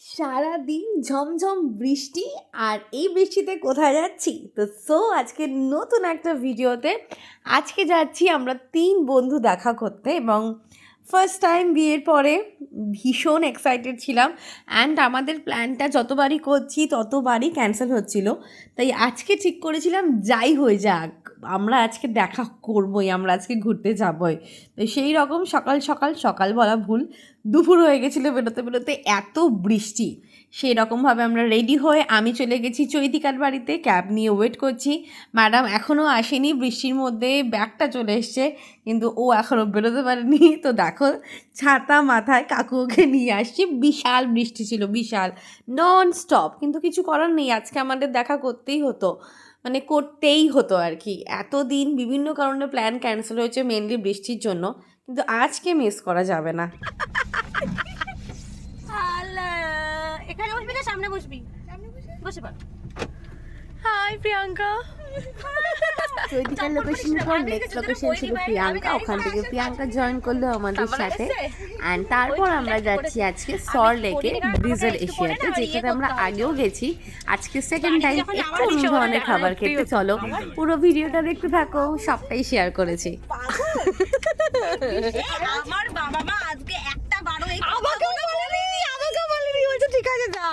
সারাদিন ঝমঝম বৃষ্টি, আর এই বৃষ্টিতে কোথায় যাচ্ছি? তো আজকে নতুন একটা ভিডিওতে আজকে যাচ্ছি আমরা 3 বন্ধু দেখা করতে, এবং ফার্স্ট টাইম বিয়ের পরে ভীষণ এক্সাইটেড ছিলাম। অ্যান্ড আমাদের প্ল্যানটা যতবারই করছি ততবারই ক্যান্সেল হচ্ছিল, তাই আজকে ঠিক করেছিলাম যাই হয়ে যাক আমরা আজকে দেখা করবই, আমরা আজকে ঘুরতে যাবই। তো সেই রকম সকাল বলা ভুল, দুপুর হয়ে গেছিলো বেরোতে বেরোতে, এত বৃষ্টি। সেই রকমভাবে আমরা রেডি হয়ে আমি চলে গেছি চৈতিকার বাড়িতে, ক্যাব নিয়ে ওয়েট করছি। ম্যাডাম এখনও আসেনি, বৃষ্টির মধ্যে ব্যাগটা চলে এসছে, কিন্তু ও এখনও বেরোতে পারেনি। তো দেখো ছাতা মাথায় কাকু ওকে নিয়ে আসছি, বিশাল বৃষ্টি ছিল, বিশাল নন স্টপ, কিন্তু কিছু করার নেই, আজকে আমাদের দেখা করতেই হতো, মানে করতেই হতো আর কি। এতদিন বিভিন্ন কারণে প্ল্যান ক্যান্সেল হয়েছে, মেনলি বৃষ্টির জন্য, কিন্তু আজকে মিস করা যাবে না। এখানে বসবি না সামনে বসবি? বসে পড়। হাই প্রিয়াঙ্কা। চৈতিকার লোকেশন পর নেক্সট লোকেশন ছিল প্রিয়াঙ্কা, ওখান থেকে প্রিয়াঙ্কা জয়েন করলো আমাদের সাথে। অ্যান্ড তারপর আমরা যাচ্ছি আজকে সল্টলেকে ব্রিজার এশিয়াতে, যেটাতে আমরা আগেও গেছি, আজকে সেকেন্ড টাইম একটু অন্য ধরনের খাবার খেতে। চলো পুরো ভিডিওটা দেখতে থাকো, সবটাই শেয়ার করেছি। আমার বাবা মা আজকে একটা বারো আমাকে বলেনি, বলছে ঠিক আছে যা,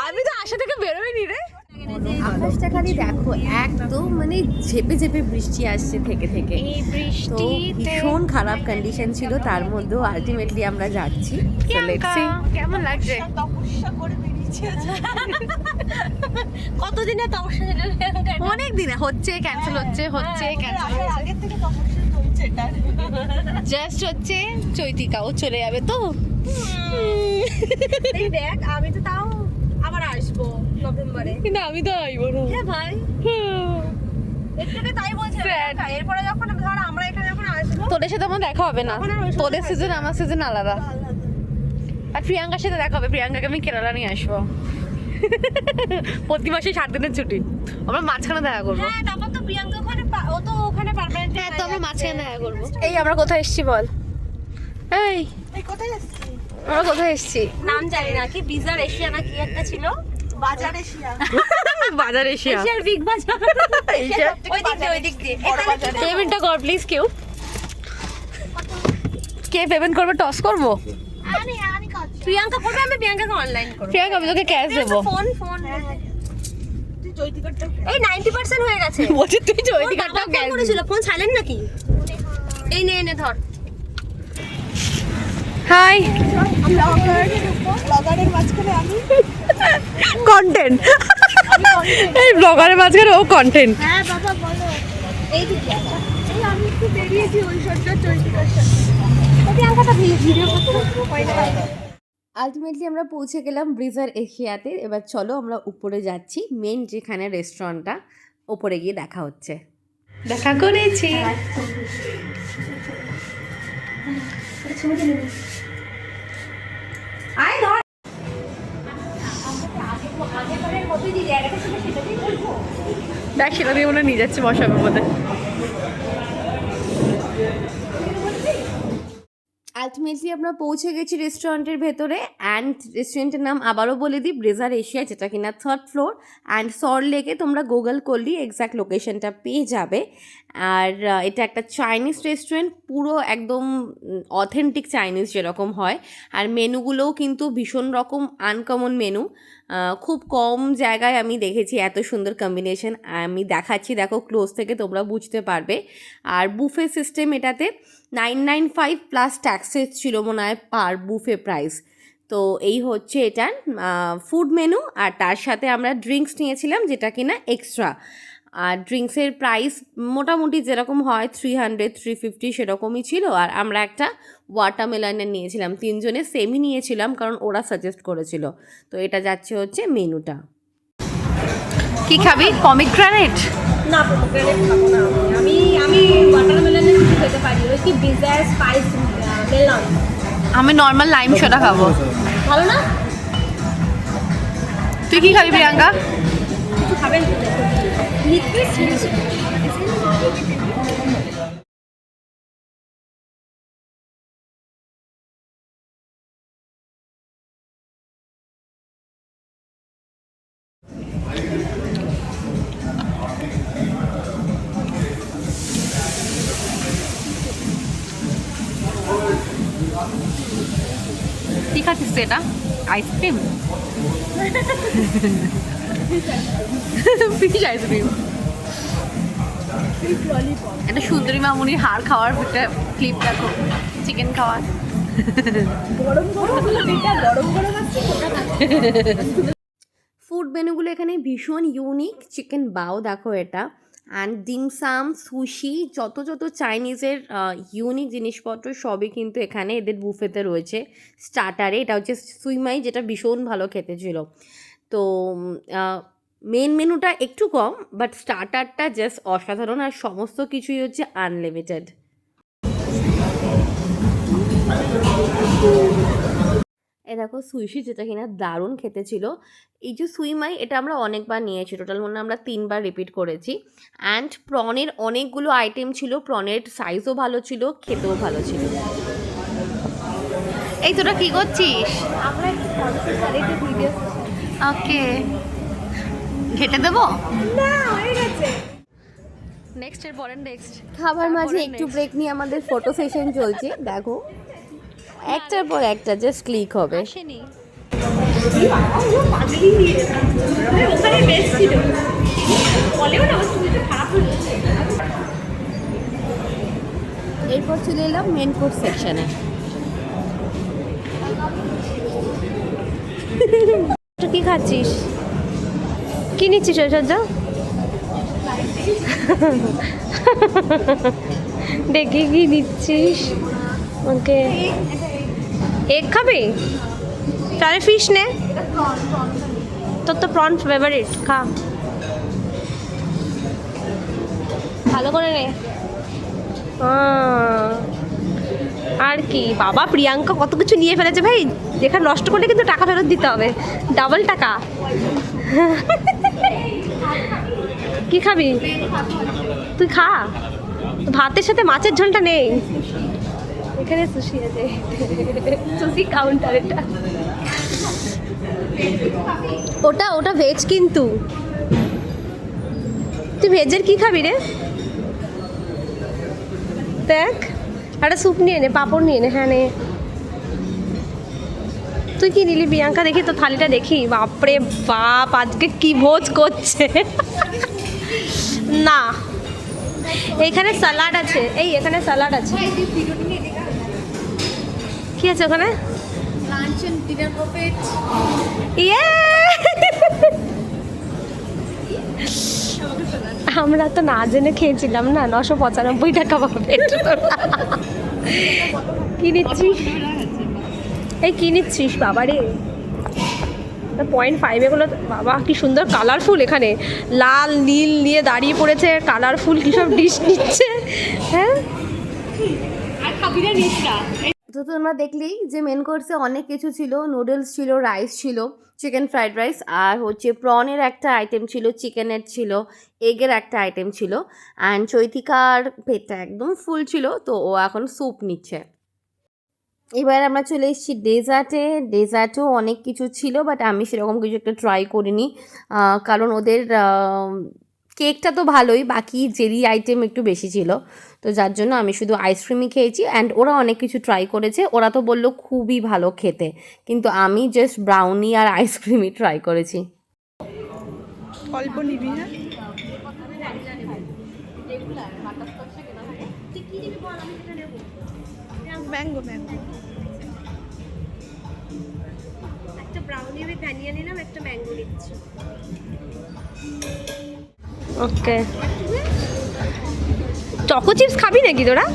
আমি তো আশা থেকে বেরোইনি রে। আকাশটা খালি দেখো, একদম মানে ঝেপে ঝেপে বৃষ্টি আসছে থেকে থেকে, তো ভীষণ খারাপ কন্ডিশন ছিল, তার মধ্যেও আলটিমেটলি আমরা যাচ্ছি। কেমন লাগছে? তপস্যা করে বেরিয়েছি। কতদিনে তপস্যা? অনেক দিনে হচ্ছে, ক্যান্সেল হচ্ছে ক্যান্সেল হচ্ছে, আগের থেকে তপস্যা চলছে। এটা জাস্ট হচ্ছে চৈতিকা ও চলে যাবে তো। এই দেখ, আমি তো তাও আবার আসবো নভেম্বরে। কিন্তু আমি তো আইবো না। হ্যাঁ ভাই, এটাকে তাই বলছি। এরপরে যখন ধর আমরা এখানে যখন আসবো, তোদের সাথে আমার দেখা হবে না, তোদের সিজন আমার সিজন আলাদা। আর প্রিয়াঙ্কার সাথে দেখা হবে, প্রিয়াঙ্কাকে আমি কেরালা নিয়ে আসবো। প্রতি মাসে 7 দিনের ছুটি, আমরা মাঝখানে দেখা করবো। হ্যাঁ তারপর তো প্রিয়াঙ্কা ওখানে, ও তো ওখানে পার্মানেন্ট। হ্যাঁ, তো আমরা মাঝখানে দেখা করবো। এই আমরা কোথায় এসেছি বল? এই কোথায় যাচ্ছি? আমরা কোথায় এসেছি নাম জানি না, কি বিজার এশিয়া না কি একটা ছিল। বাজার এশিয়া। বাজার এশিয়া, এশিয়ার বিগ বাজার। ওই দিক দিয়ে পেমেন্টটা কর প্লিজ। কে পেমেন্ট করবে? টস করবো? আমি প্রিয়াঙ্কা করবে, আমি প্রিয়াঙ্কাকে অনলাইন করব। প্রিয়াঙ্কা আমি তোকে ক্যাশ দেবো। ফোন তুই চৈতিকারটা এই 90% হয়ে গেছে। বলছি তুই চৈতিকারটা ক্যাশ করেছিল, ফোন সাইলেন্ট নাকি? এই নে ধর। হাই ব্লগারের মাঝখানে আমি কন্টেন্ট, এই ব্লগারের মাঝখানে ও কন্টেন্ট। হ্যাঁ বাবা বলো। এই দিকে এই আমি একটু বেরিয়েছি ওই সরটা চৈতিকার সাথে। প্রিয়াঙ্কাটা ভিডিও করতে হয় না। আলটিমেটলি আমরা পৌঁছে গেলাম ব্রিজার এশিয়াতে। এবার চলো আমরা উপরে যাচ্ছি, মেন যেখানে রেস্টুরেন্টটা, উপরে গিয়ে দেখা হচ্ছে। দেখা করেছি। দেখ সেটা দিয়ে মনে নিয়ে যাচ্ছে বসাবের মধ্যে। আলটিমেটলি আমরা পৌঁছে গেছি রেস্টুরেন্টের ভেতরে। অ্যান্ড রেস্টুরেন্টের নাম আবারও বলে দিই, ব্রিজার এশিয়া, যেটা কিনা 3rd ফ্লোর। অ্যান্ড সল্টলেকে তোমরা গুগল করলেই এক্স্যাক্ট লোকেশনটা পেয়ে যাবে। আর এটা একটা চাইনিজ রেস্টুরেন্ট, পুরো একদম অথেন্টিক চাইনিজ যেরকম হয়। আর মেনুগুলোও কিন্তু ভীষণ রকম আনকমন মেনু, খুব কম জায়গায় আমি দেখেছি এত সুন্দর কম্বিনেশন। আমি দেখাচ্ছি, দেখো ক্লোজ থেকে তোমরা বুঝতে পারবে। আর বুফে সিস্টেম এটাতে 995 প্লাস ট্যাক্সেস ছিল মনে হয় পার বুফে প্রাইস। তো এই হচ্ছে এটার ফুড মেনু। আর তার সাথে আমরা ড্রিঙ্কস নিয়েছিলাম, যেটা কিনা এক্সট্রা। আর ড্রিঙ্কসের প্রাইস মোটামুটি যেরকম হয় 300 350 সেরকমই ছিল। আর আমরা একটা ওয়াটারমেলনের নিয়েছিলাম, 3 জনে সেমই নিয়েছিলাম, কারণ ওরা সাজেস্ট করেছিল। তো এটা যাচ্ছে হচ্ছে মেনুটা। কি খাবি? পমিগ্রানেট? না, পমিগ্রানেট খাবো না আমি। আমি ওয়াটারমেলনের কিছু খেতে পারি, ওই কি বিজার স্পাইস মেলন। আমি নর্মাল লাইম সোডা খাবো। ভালো না? তুই কি খাবি প্রিয়াঙ্কা? কিছু খাবেন? লিকুইড দেখতে এটা আইসক্রিম, ফিশ আইসক্রিম। একটা সুন্দরী মামুনির হাড় খাওয়ার একটা ক্লিপ দেখো, চিকেন খাওয়ার। ফুড মেনুগুলো এখানে ভীষণ ইউনিক। চিকেন বাও দেখো এটা, অ্যান্ড ডিমসাম, সুশি, যত যত চাইনিজের ইউনিক জিনিসপত্র সবই কিন্তু এখানে এদের বুফেতে রয়েছে। স্টার্টারে এটা হচ্ছে সুইমাই, যেটা ভীষণ ভালো খেতে ছিল। তো মেন মেনুটা একটু কম, বাট স্টার্টারটা জাস্ট অসাধারণ, আর সমস্ত কিছুই হচ্ছে আনলিমিটেড। এ দেখো সুইশি, যেটা কিনা দারুণ খেতে ছিল। এই যে সুইমাই, এটা আমরা অনেকবার নিয়েছি, টোটাল মনে আমরা 3 বার রিপিট করেছি। অ্যান্ড প্রনের অনেকগুলো আইটেম ছিল, প্রনের সাইজও ভালো ছিল, খেতেও ভালো ছিল। এই তোরা কি করছিস? আমরা একটু ভিডিও। ওকে, ঘেটে দেবো না, হয়ে গেছে। নেক্সট এর পরের নেক্সট খাবার মাঝে একটু ব্রেক নিয়ে আমাদের ফটো সেশন চলছে। দেখো একটার পর একটা জাস্ট ক্লিক হবে। আসেনি। এরপর চলে এলাম মেন কোর্স সেকশনে। কি খাচ্ছিস? কি নিচ্ছিস ঐশ্বর্য? দেখি কি দিচ্ছিস। ওকে, এগ খাবি? তাহলে ফিশ নে, তোর তো প্রন ফেভারিট, খা ভালো করে নে। আর কি বাবা, প্রিয়াঙ্কা কত কিছু নিয়ে ফেলেছে ভাই, যেখানে নষ্ট করলে কিন্তু টাকা ফেরত দিতে হবে, ডাবল টাকা। কি খাবি তুই? খা, ভাতের সাথে মাছের ঝোলটা নেই। এখানে সুশি আছে, সুশি কাউন্টার এটা। ওটা ওটা ভেজ, কিন্তু তুই ভেজের কি খাবি রে? দেখ, একটা স্যুপ নিয়ে নে, পাঁপড় নিয়ে নে। হ্যাঁ নে। তুই কি নিলি প্রিয়াঙ্কা? দেখি তো থালিটা দেখি। বাপরে বাপ, আজকে কি ভোজ করছে। না, এইখানে স্যালাড আছে, এই এখানে স্যালাড আছে। কি আছে ওখানে? Lunch and dinner buffet. ইয়ে, আমরা তো না জেনে খেয়েছিলাম না। 995 টাকা পাবে। কি নিচ্ছিস? এই কি নিচ্ছিস বাবা রে? 0.5 এগুলো বাবা কি সুন্দর কালারফুল। এখানে লাল নীল নিয়ে দাঁড়িয়ে পড়েছে, কালারফুল কী সব ডিশ নিচ্ছে। হ্যাঁ, তো তোমরা দেখলেই যে মেন কোর্সে অনেক কিছু ছিল। নুডলস ছিল, রাইস ছিল, চিকেন ফ্রাইড রাইস, আর হচ্ছে প্রনের একটা আইটেম ছিল, চিকেনের ছিল, এগের একটা আইটেম ছিল। অ্যান্ড চৈতিকার পেটটা একদম ফুল ছিল, তো ও এখন স্যুপ নিচ্ছে। এবার আমরা চলে এসেছি ডেজার্টে। ডেজার্টেও অনেক কিছু ছিল, বাট আমি সেরকম কিছু একটা ট্রাই করিনি, কারণ ওদের কেকটা তো ভালোই, বাকি জেলি আইটেম একটু বেশি ছিল, তো যার জন্য আমি শুধু আইসক্রিমই খেয়েছি। অ্যান্ড ওরা অনেক কিছু ট্রাই করেছে, ওরা তো বললো খুবই ভালো খেতে, কিন্তু আমি জাস্ট ব্রাউনি আর আইসক্রিমই ট্রাই করেছি। অল্প নিবি। হ্যাঁ, ম্যাঙ্গো ম্যাঙ্গো। একটা ব্রাউনি উইথ ভ্যানিলা নিলাম, একটা ম্যাঙ্গো নিচ্ছি। ওকে, চকো চিপস খাবি নাকি তোরা?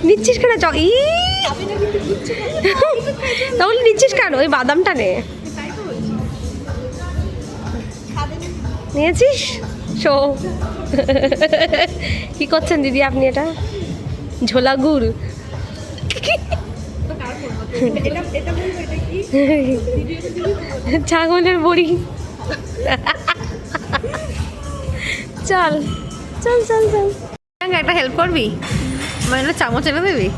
নিচ্ছিস কেন? তাহলে নিচ্ছিস কেন? ওই বাদামটা নে। নিয়েছিস? শো, কি করছেন দিদি আপনি? এটা ঝোলা গুড়। ছাগলের বড়ি। চল চল চল চল, একটা হেল্প করবি? মানে চামচ এনে দিবি?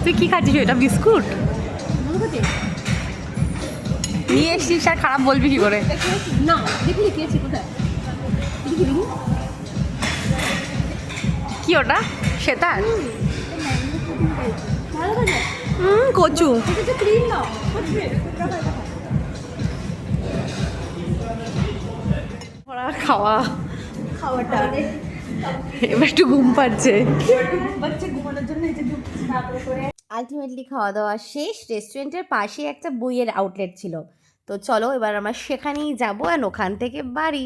তুই কি খাচ্ছিস? এটা বিস্কুট নিয়ে এসছিস আর খারাপ বলবি কি করে? না, দেখি খেয়েছি কোথায়? কি ওটা? সেতার? ভালো কথা। কচু খাওয়া খাওয়াটা এবার একটু ঘুম পাচ্ছে। আলটিমেটলি খাওয়া দাওয়া শেষ। রেস্টুরেন্টের পাশে একটা বইয়ের আউটলেট ছিল, তো চলো এবার আমরা সেখানেই যাবো আর ওখান থেকে বাড়ি।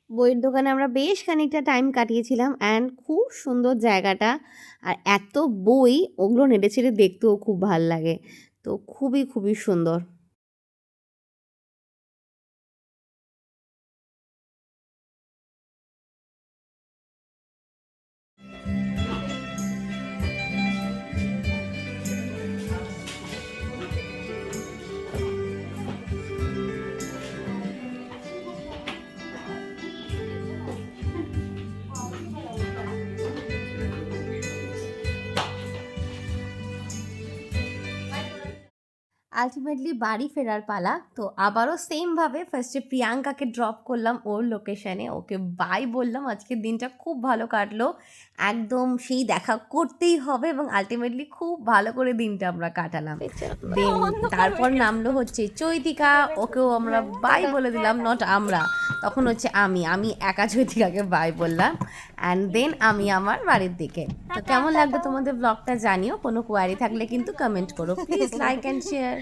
বইয়ের দোকানে আমরা বেশ খানিকটা টাইম কাটিয়েছিলাম অ্যান্ড খুব সুন্দর জায়গাটা। আর এত বই, ওগুলো নেড়ে ছেড়ে দেখতেও খুব ভাল লাগে, তো খুবই খুবই সুন্দর। আলটিমেটলি বাড়ি ফেরার পালা। তো আবারও সেমভাবে ফার্স্টে প্রিয়াঙ্কাকে ড্রপ করলাম ওর লোকেশানে, ওকে বাই বললাম। আজকের দিনটা খুব ভালো কাটলো, একদম সেই দেখা করতেই হবে, এবং আলটিমেটলি খুব ভালো করে দিনটা আমরা কাটালাম। দেন তারপর নামলো হচ্ছে চৈতিকা, ওকেও আমরা বাই বলে দিলাম, নট আমরা, তখন হচ্ছে আমি একা চৈতিকাকে বাই বললাম। অ্যান্ড দেন আমি আমার বাড়ির দিকে। তো কেমন লাগলো তোমাদের ব্লগটা জানিও, কোনো কোয়ারি থাকলে কিন্তু কমেন্ট করো প্লিজ, লাইক অ্যান্ড শেয়ার।